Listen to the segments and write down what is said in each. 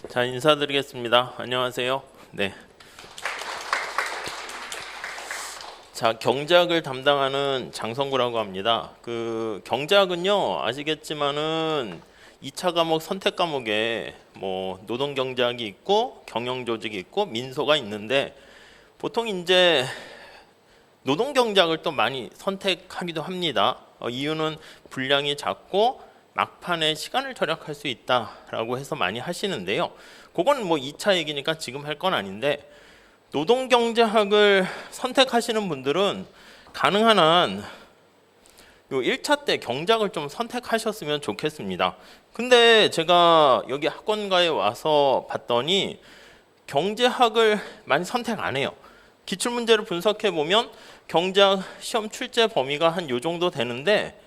자, 인사드리겠습니다. 안녕하세요. 네. 자, 경제학을 담당하는 장성구라고 합니다. 경제학은요, 아시겠지만은 2차 과목 선택 과목에 뭐 노동 경제학이 있고 경영 조직이 있고 민소가 있는데 보통 이제 노동 경제학을 또 많이 선택하기도 합니다. 이유는 분량이 작고 막판에 시간을 절약할 수 있다라고 해서 많이 하시는데요. 그건 뭐 2차 얘기니까 지금 할 건 아닌데 노동경제학을 선택하시는 분들은 가능한 한 요 1차 때 경제학을 좀 선택하셨으면 좋겠습니다. 근데 제가 여기 학원가에 와서 봤더니 경제학을 많이 선택 안 해요. 기출문제를 분석해 보면 경제학 시험 출제 범위가 한 요 정도 되는데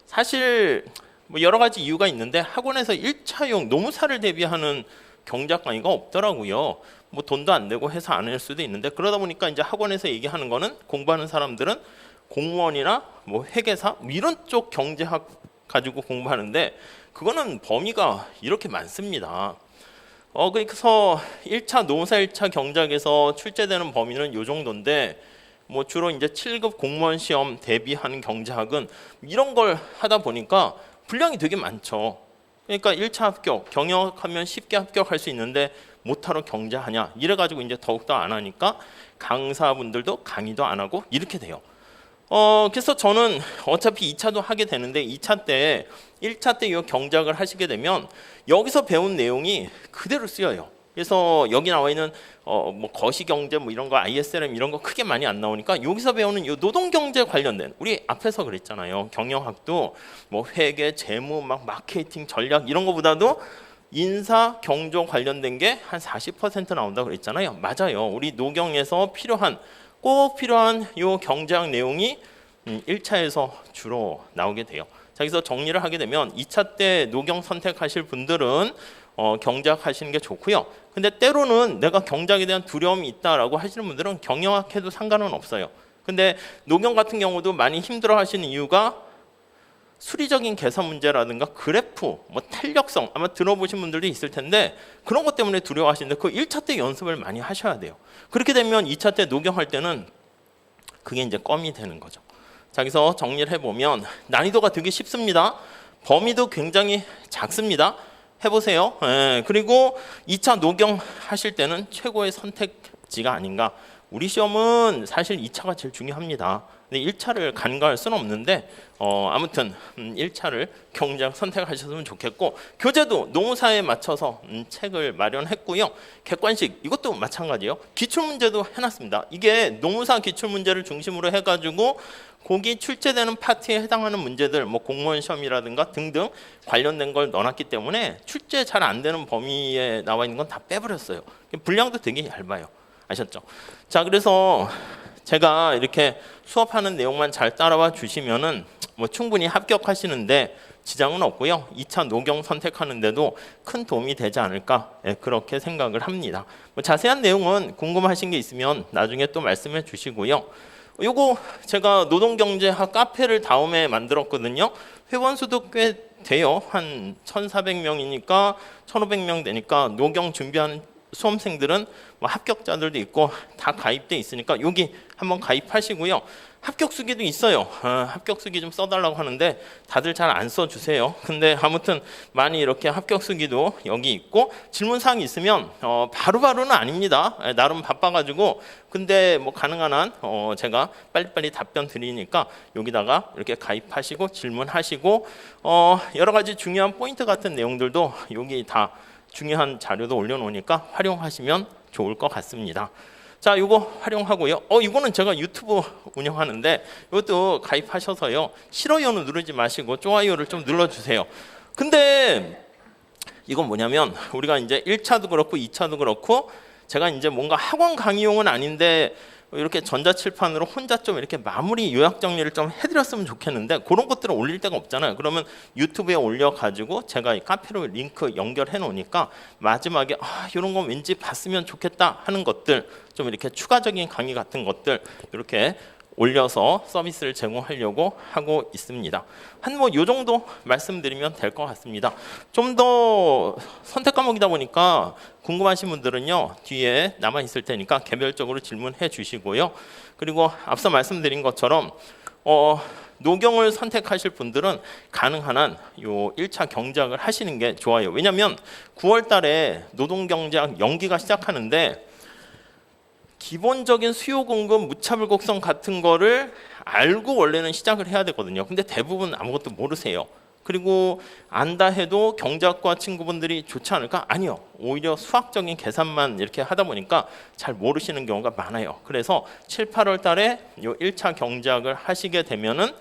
사실 뭐 여러 가지 이유가 있는데 학원에서 1차용 노무사를 대비하는 경제학 강의가 없더라고요. 뭐 돈도 안 내고 해서 안 할 수도 있는데 그러다 보니까 이제 학원에서 얘기하는 거는 공부하는 사람들은 공무원이나 뭐 회계사 뭐 이런 쪽 경제학 가지고 공부하는데 그거는 범위가 이렇게 많습니다. 그래서 1차 노무사 1차 경제학에서 출제되는 범위는 요 정도인데 뭐 주로 이제 7급 공무원 시험 대비하는 경제학은 이런 걸 하다 보니까 분량이 되게 많죠. 그러니까 1차 합격, 경영하면 쉽게 합격할 수 있는데 못하러 경제하냐 이래가지고 이제 더욱더 안 하니까 강사분들도 강의도 안 하고 이렇게 돼요. 그래서 저는 어차피 2차도 하게 되는데 2차 때 1차 때 이 경제학을 하시게 되면 여기서 배운 내용이 그대로 쓰여요. 그래서 여기 나와 있는 뭐 거시경제 뭐 이런 거 ISLM 이런 거 크게 많이 안 나오니까 여기서 배우는 이 노동경제 관련된 우리 앞에서 그랬잖아요. 경영학도 뭐 회계, 재무, 막 마케팅, 전략 이런 거보다도 인사, 경조 관련된 게 한 40% 나온다고 그랬잖아요. 맞아요. 우리 노경에서 꼭 필요한 이 경제학 내용이 1차에서 주로 나오게 돼요. 자, 그래서 정리를 하게 되면 2차 때 노경 선택하실 분들은 경제학 하시는 게 좋고요. 근데 때로는 내가 경제학에 대한 두려움이 있다라고 하시는 분들은 경영학 해도 상관은 없어요. 근데 노경 같은 경우도 많이 힘들어 하시는 이유가 수리적인 계산 문제라든가 그래프, 뭐 탄력성 아마 들어보신 분들도 있을 텐데 그런 것 때문에 두려워하시는데 그 1차 때 연습을 많이 하셔야 돼요. 그렇게 되면 2차 때 노경할 때는 그게 이제 껌이 되는 거죠. 자, 그래서 정리를 해보면 난이도가 되게 쉽습니다. 범위도 굉장히 작습니다. 해보세요. 그리고 2차 노경 하실 때는 최고의 선택지가 아닌가. 우리 시험은 사실 2차가 제일 중요합니다. 근데 1차를 간과할 수는 없는데 아무튼 1차를 경제학 선택하셨으면 좋겠고 교재도 노무사에 맞춰서 책을 마련했고요. 객관식 이것도 마찬가지예요. 기출문제도 해놨습니다. 이게 노무사 기출문제를 중심으로 해가지고 거기 출제되는 파트에 해당하는 문제들 뭐 공무원 시험이라든가 등등 관련된 걸 넣어놨기 때문에 출제 잘 안 되는 범위에 나와 있는 건 다 빼버렸어요. 분량도 되게 얇아요. 아셨죠? 자, 그래서 제가 이렇게 수업하는 내용만 잘 따라와 주시면은 뭐 충분히 합격하시는데 지장은 없고요. 2차 노경 선택하는데도 큰 도움이 되지 않을까 그렇게 생각을 합니다. 뭐 자세한 내용은 궁금하신 게 있으면 나중에 또 말씀해 주시고요. 요거 제가 노동경제학 카페를 다음에 만들었거든요. 회원 수도 꽤 돼요. 한 1,400명이니까 1,500명 되니까 노경 준비하는 수험생들은 뭐 합격자들도 있고 다 가입돼 있으니까 여기 한번 가입하시고요. 합격 수기도 있어요. 합격 수기 좀 써달라고 하는데 다들 잘 안 써주세요. 근데 아무튼 많이 이렇게 합격 수기도 여기 있고 질문 사항이 있으면 바로바로는 아닙니다. 나름 바빠가지고 근데 뭐 가능한 한 제가 빨리빨리 답변 드리니까 여기다가 이렇게 가입하시고 질문하시고 여러 가지 중요한 포인트 같은 내용들도 여기 다 중요한 자료도 올려놓으니까 활용하시면 좋을 것 같습니다. 자, 이거 활용하고요. 이거는 제가 유튜브 운영하는데 이것도 가입하셔서요. 싫어요는 누르지 마시고 좋아요를 좀 눌러주세요. 근데 이건 뭐냐면 우리가 이제 1차도 그렇고 2차도 그렇고 제가 이제 뭔가 학원 강의용은 아닌데 이렇게 전자칠판으로 혼자 좀 이렇게 마무리 요약 정리를 좀 해드렸으면 좋겠는데 그런 것들을 올릴 데가 없잖아요. 그러면 유튜브에 올려가지고 제가 이 카페로 링크 연결해 놓으니까 마지막에 이런 거 왠지 봤으면 좋겠다 하는 것들 좀 이렇게 추가적인 강의 같은 것들 이렇게 올려서 서비스를 제공하려고 하고 있습니다. 한 뭐 요 정도 말씀드리면 될 것 같습니다. 좀 더 선택 과목이다 보니까 궁금하신 분들은요 뒤에 남아 있을 테니까 개별적으로 질문해 주시고요. 그리고 앞서 말씀드린 것처럼 노경을 선택하실 분들은 가능한 한 요 1차 경작을 하시는 게 좋아요. 왜냐하면 9월 달에 노동경작 연기가 시작하는데 기본적인 수요 공급 무차별 곡선 같은 거를 알고 원래는 시작을 해야 되거든요. 근데 대부분 아무것도 모르세요. 그리고 안다 해도 경작과 친구분들이 좋지 않을까? 아니요. 오히려 수학적인 계산만 이렇게 하다 보니까 잘 모르시는 경우가 많아요. 그래서 7, 8월 달에 요 1차 경작을 하시게 되면은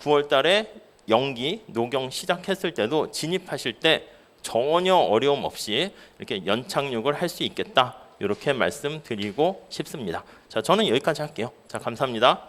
9월 달에 연기, 노경 시작했을 때도 진입하실 때 전혀 어려움 없이 이렇게 연착륙을 할 수 있겠다. 이렇게 말씀드리고 싶습니다. 자, 저는 여기까지 할게요. 자, 감사합니다.